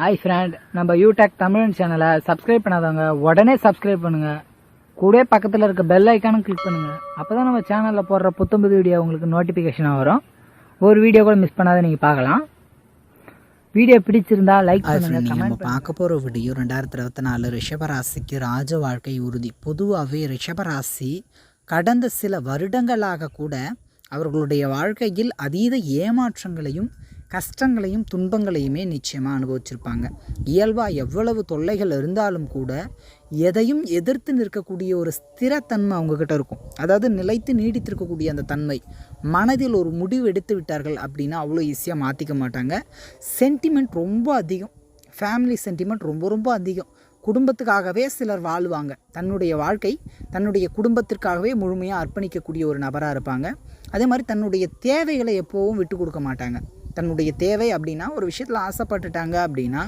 Hi friend, நம்ம யூடெக் தமிழ் சேனலை subscribe பண்ணாதவங்க உடனே சப்ஸ்கிரைப் பண்ணுங்க. கூட பக்கத்தில் இருக்க பெல் ஐக்கானும் கிளிக் பண்ணுங்க. அப்பதான் நம்ம சேனலில் போடுற புத்தம்புது வீடியோ உங்களுக்கு நோட்டிஃபிகேஷனாக வரும். ஒரு வீடியோ கூட மிஸ் பண்ணாத நீங்கள் பார்க்கலாம். வீடியோ பிடிச்சிருந்தா லைக் பண்ணுங்க. நம்ம பார்க்க போகிற வீடியோ 2024 ரிஷபராசிக்கு ராஜ வாழ்க்கை உறுதி. பொதுவாகவே ரிஷபராசி கடந்த சில வருடங்களாக கூட அவர்களுடைய வாழ்க்கையில் அதீத ஏமாற்றங்களையும் கஷ்டங்களையும் துன்பங்களையுமே நிச்சயமாக அனுபவிச்சிருப்பாங்க. இயல்பாக எவ்வளவு தொல்லைகள் இருந்தாலும் கூட எதையும் எதிர்த்து நிற்கக்கூடிய ஒரு ஸ்திரத்தன்மை அவங்கக்கிட்ட இருக்கும். அதாவது நிலைத்து நீடித்திருக்கக்கூடிய அந்த தன்மை. மனதில் ஒரு முடிவு எடுத்து விட்டார்கள் அப்படின்னா அவ்வளோ ஈஸியாக மாற்றிக்க மாட்டாங்க. சென்டிமெண்ட் ரொம்ப அதிகம். ஃபேமிலி சென்டிமெண்ட் ரொம்ப ரொம்ப அதிகம். குடும்பத்துக்காகவே சிலர் வாழ்வாங்க. தன்னுடைய வாழ்க்கை தன்னுடைய குடும்பத்திற்காகவே முழுமையாக அர்ப்பணிக்கக்கூடிய ஒரு நபராக இருப்பாங்க. அதே மாதிரி தன்னுடைய தேவைகளை எப்போவும் விட்டு கொடுக்க மாட்டாங்க. தன்னுடைய தேவை அப்படின்னா ஒரு விஷயத்தில் ஆசைப்பட்டுட்டாங்க அப்படின்னா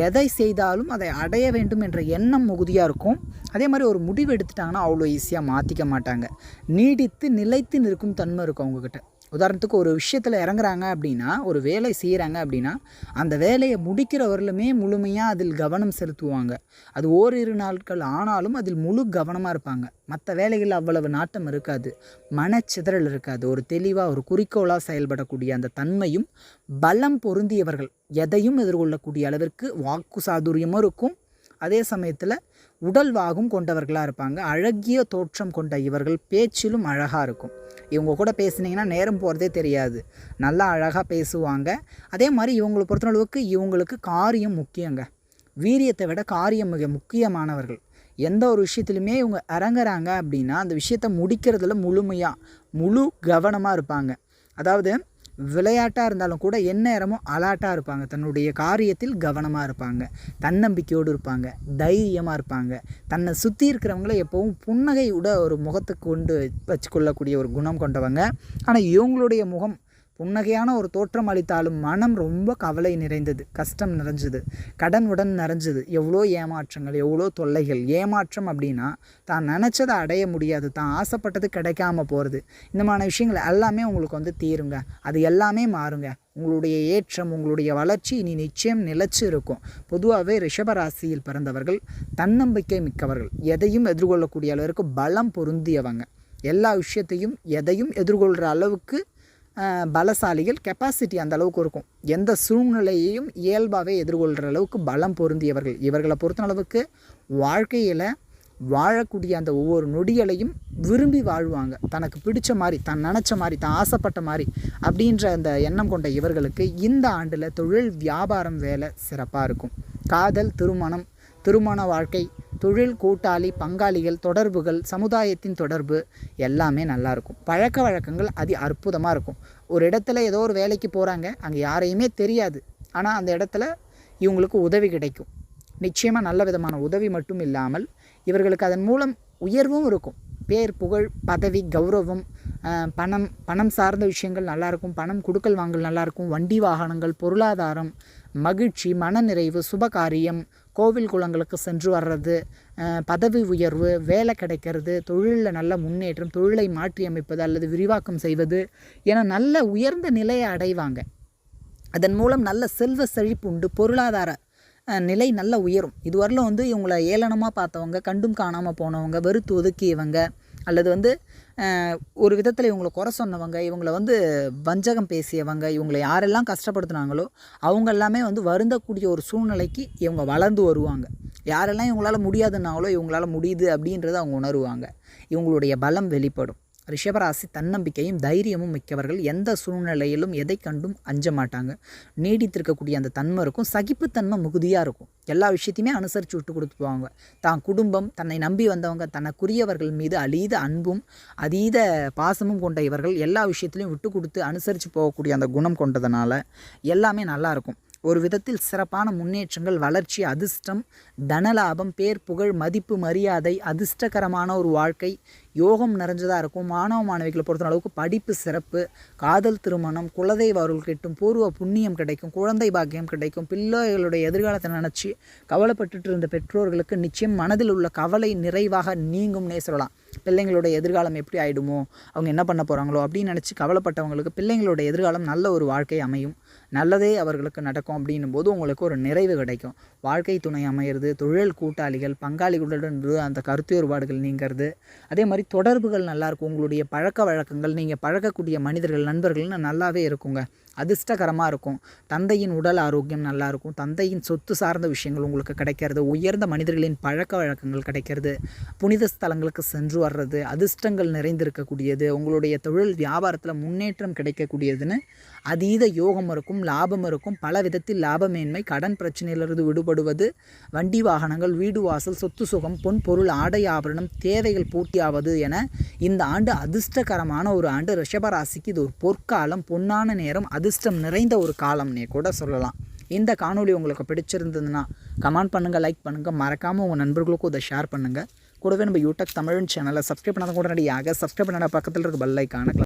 எதை செய்தாலும் அதை அடைய வேண்டும் என்ற எண்ணம் மிகுதியாக இருக்கும். அதே மாதிரி ஒரு முடிவு எடுத்துட்டாங்கன்னா அவ்வளோ ஈஸியாக மாற்றிக்க மாட்டாங்க. நீடித்து நிலைத்து நிற்கும் தன்மை இருக்கும் அவங்கக்கிட்ட. உதாரணத்துக்கு ஒரு விஷயத்தில் இறங்குறாங்க அப்படின்னா, ஒரு வேலை செய்கிறாங்க அப்படின்னா அந்த வேலையை முடிக்கிறவர்களுமே முழுமையாக அதில் கவனம் செலுத்துவாங்க. அது ஓரிரு நாட்கள் ஆனாலும் அதில் முழு கவனமாக இருப்பாங்க. மற்ற வேலைகளில் அவ்வளவு நாட்டம் இருக்காது, மனச்சிதறல் இருக்காது. ஒரு தெளிவாக ஒரு குறிக்கோளாக செயல்படக்கூடிய அந்த தன்மையும் பலம் பொருந்தியவர்கள். எதையும் எதிர்கொள்ளக்கூடிய அளவிற்கு வாக்கு சாதுரியமும் இருக்கும். அதே சமயத்தில் உடல் வாகும் கொண்டவர்களாக இருப்பாங்க. அழகிய தோற்றம் கொண்ட இவர்கள் பேச்சிலும் அழகாக இருக்கும். இவங்க கூட பேசுனீங்கன்னா நேரம் போகிறதே தெரியாது. நல்லா அழகாக பேசுவாங்க. அதே மாதிரி இவங்களை பொறுத்தளவுக்கு இவங்களுக்கு காரியம் முக்கியங்க. வீரியத்தை விட காரியம் மிக முக்கியமானவர்கள். எந்த ஒரு விஷயத்துலையுமே இவங்க இறங்குறாங்க அப்படின்னா அந்த விஷயத்தை முடிக்கிறதுல முழு கவனமாக இருப்பாங்க. அதாவது விளையாட்டாக இருந்தாலும் கூட எந்நேரமும் அலாட்டாக இருப்பாங்க. தன்னுடைய காரியத்தில் கவனமாக இருப்பாங்க. தன்னம்பிக்கையோடு இருப்பாங்க. தைரியமாக இருப்பாங்க. தன்னை சுற்றி இருக்கிறவங்கள எப்போவும் புன்னகையோட ஒரு முகத்துக்கு கொண்டு வச்சுக்கொள்ளக்கூடிய ஒரு குணம் கொண்டவங்க. ஆனால் இவங்களுடைய முகம் புன்னகையான ஒரு தோற்றம் அளித்தாலும் மனம் ரொம்ப கவலை நிறைந்தது, கஷ்டம் நிறைஞ்சது, கடன் உடன் நிறைஞ்சது. எவ்வளோ ஏமாற்றங்கள், எவ்வளோ தொல்லைகள். ஏமாற்றம் அப்படின்னா தான் நினச்சதை அடைய முடியாது, தான் ஆசைப்பட்டது கிடைக்காம போகிறது. இந்த மாதிரி விஷயங்கள் எல்லாமே உங்களுக்கு தீருங்க. அது எல்லாமே மாறுங்க. உங்களுடைய ஏற்றம், உங்களுடைய வளர்ச்சி இனி நிச்சயம் நிலைச்சு இருக்கும். பொதுவாகவே ரிஷபராசியில் பிறந்தவர்கள் தன்னம்பிக்கை மிக்கவர்கள். எதையும் எதிர்கொள்ளக்கூடிய அளவிற்கு பலம் பொருந்தியவங்க. எல்லா விஷயத்தையும் எதையும் எதிர்கொள்கிற அளவுக்கு பலசாலிகள். கெப்பாசிட்டி அந்த அளவுக்கு இருக்கும். எந்த சூழ்நிலையையும் இயல்பாகவே எதிர்கொள்கிற அளவுக்கு பலம் பொருந்தியவர்கள். இவர்களை பொறுத்த அளவுக்கு வாழ்க்கையில் வாழக்கூடிய அந்த ஒவ்வொரு நொடிகளையும் விரும்பி வாழ்வாங்க. தனக்கு பிடிச்ச மாதிரி, தான் நினச்ச மாதிரி, தான் ஆசைப்பட்ட மாதிரி அப்படின்ற அந்த எண்ணம் கொண்ட இவர்களுக்கு இந்த ஆண்டில் தொழில், வியாபாரம், வேலை சிறப்பாக இருக்கும். காதல், திருமண வாழ்க்கை, தொழில், கூட்டாளி, பங்காளிகள், தொடர்புகள், சமுதாயத்தின் தொடர்பு எல்லாமே நல்லாயிருக்கும். பழக்க வழக்கங்கள் அற்புதமாக இருக்கும். ஒரு இடத்துல ஏதோ ஒரு வேலைக்கு போகிறாங்க, அங்கே யாரையுமே தெரியாது. ஆனால் அந்த இடத்துல இவங்களுக்கு உதவி கிடைக்கும். நிச்சயமாக நல்ல விதமான உதவி மட்டும் இல்லாமல் இவர்களுக்கு அதன் மூலம் உயர்வும் இருக்கும். பேர், புகழ், பதவி, கௌரவம், பணம் சார்ந்த விஷயங்கள் நல்லாயிருக்கும். பணம் கொடுக்கல் வாங்கல் நல்லாயிருக்கும். வண்டி வாகனங்கள், பொருளாதாரம், மகிழ்ச்சி, மனநிறைவு, சுபகாரியம், கோவில் குளங்களுக்கு சென்று வர்றது, பதவி உயர்வு, வேலை கிடைக்கிறது, தொழிலில் நல்ல முன்னேற்றம், தொழிலை மாற்றி அமைப்பது அல்லது விரிவாக்கம் செய்வது என நல்ல உயர்ந்த நிலையை அடைவாங்க. அதன் மூலம் நல்ல செல்வ செழிப்பு உண்டு. பொருளாதார நிலை நல்ல உயரும். இதுவரையிலும் இவங்களை ஏளனமாக பார்த்தவங்க, கண்டும் காணாமல் போனவங்க, வெறுத்து ஒதுக்கியவங்க அல்லது ஒரு விதத்தில் இவங்களை குறை சொன்னவங்க, இவங்களை வஞ்சகம் பேசியவங்க, இவங்களை யாரெல்லாம் கஷ்டப்படுத்துனாங்களோ அவங்க எல்லாமே வருந்தக்கூடிய ஒரு சூழ்நிலைக்கு இவங்க வளர்ந்து வருவாங்க. யாரெல்லாம் இவங்களால் முடியாதுன்னாங்களோ இவங்களால் முடியுது அப்படின்றத அவங்க உணருவாங்க. இவங்களுடைய பலம் வெளிப்படும். ரிஷபராசி தன்னம்பிக்கையும் தைரியமும் மிக்கவர்கள். எந்த சூழ்நிலையிலும் எதை கண்டும் அஞ்ச மாட்டாங்க. நீடித்திருக்கக்கூடிய அந்த தன்மை இருக்கும். சகிப்புத்தன்மை மிகுதியாக இருக்கும். எல்லா விஷயத்தையுமே அனுசரித்து விட்டு கொடுத்துருவாங்க. தான் குடும்பம், தன்னை நம்பி வந்தவங்க, தனக்குரியவர்கள் மீது அதீத அன்பும் அதீத பாசமும் கொண்ட இவர்கள் எல்லா விஷயத்துலையும் விட்டு கொடுத்து அனுசரித்து போகக்கூடிய அந்த குணம் கொண்டதுனால எல்லாமே நல்லாயிருக்கும். ஒரு விதத்தில் சிறப்பான முன்னேற்றங்கள், வளர்ச்சி, அதிர்ஷ்டம், தனலாபம், பேர், புகழ், மதிப்பு, மரியாதை, அதிர்ஷ்டகரமான ஒரு வாழ்க்கை, யோகம் நிறைஞ்சதாக இருக்கும். மாணவ மாணவிகளை பொறுத்த அளவுக்கு படிப்பு சிறப்பு, காதல், திருமணம், குலதெய்வ அருள் கிட்டும், பூர்வ புண்ணியம் கிடைக்கும், குழந்தை பாக்கியம் கிடைக்கும். பிள்ளைகளுடைய எதிர்காலத்தை நினச்சி கவலைப்பட்டுட்டு இருந்த பெற்றோர்களுக்கு நிச்சயம் மனதில் உள்ள கவலை நிறைவாக நீங்கும்னே சொல்லலாம். பிள்ளைங்களோட எதிர்காலம் எப்படி ஆகிடுமோ, அவங்க என்ன பண்ண போகிறாங்களோ அப்படின்னு நினச்சி கவலைப்பட்டவங்களுக்கு பிள்ளைங்களோட எதிர்காலம் நல்ல ஒரு வாழ்க்கை அமையும், நல்லதே அவர்களுக்கு நடக்கும். அப்படின்னும் போது உங்களுக்கு ஒரு நிறைவு கிடைக்கும். வாழ்க்கை துணை அமையிறது, தொழில் கூட்டாளிகள் பங்காளிகளுடன் அந்த கருத்து வேறுபாடுகள் நீங்கிறது, அதே மாதிரி தொடர்புகள் நல்லாயிருக்கும். உங்களுடைய பழக்க வழக்கங்கள், நீங்கள் பழக்கக்கூடிய மனிதர்கள் நண்பர்கள்னு நல்லாவே இருக்குங்க, அதிர்ஷ்டகரமாக இருக்கும். தந்தையின் உடல் ஆரோக்கியம் நல்லாயிருக்கும். தந்தையின் சொத்து சார்ந்த விஷயங்கள் உங்களுக்கு கிடைக்கிறது. உயர்ந்த மனிதர்களின் பழக்க வழக்கங்கள் கிடைக்கிறது. புனித ஸ்தலங்களுக்கு சென்று வர்றது, அதிர்ஷ்டங்கள் நிறைந்திருக்கக்கூடியது, உங்களுடைய தொழில் வியாபாரத்தில் முன்னேற்றம் கிடைக்கக்கூடியதுன்னு அதீத யோகம் இருக்கும், லாபம் இருக்கும். பல விதத்தில் லாபமேன்மை, கடன் பிரச்சனையிலிருந்து விடுபடுவது, வண்டி வாகனங்கள், வீடு வாசல், சொத்து சுகம், பொன் பொருள், ஆடை ஆபரணம், தேவைகள் பூர்த்தியாவது என இந்த ஆண்டு அதிர்ஷ்டகரமான ஒரு ஆண்டு. ரிஷபராசிக்கு இது ஒரு பொற்காலம், பொன்னான நேரம், அதிர்ஷ்டம் நிறைந்த ஒரு காலம்னே கூட சொல்லலாம். இந்த காணொளி உங்களுக்கு பிடிச்சிருந்ததுன்னா கமெண்ட் பண்ணுங்கள், லைக் பண்ணுங்கள், மறக்காமல் உங்கள் நண்பர்களுக்கும் இதை ஷேர் பண்ணுங்கள். கூடவே நம்ம யூடியூப் தமிழ் சேனலை சப்ஸ்கிரைப் பண்ணாத உடனடியாக சப்ஸ்கிரைப் பண்ணாத பக்கத்தில் இருக்க பெல் ஐக்கானை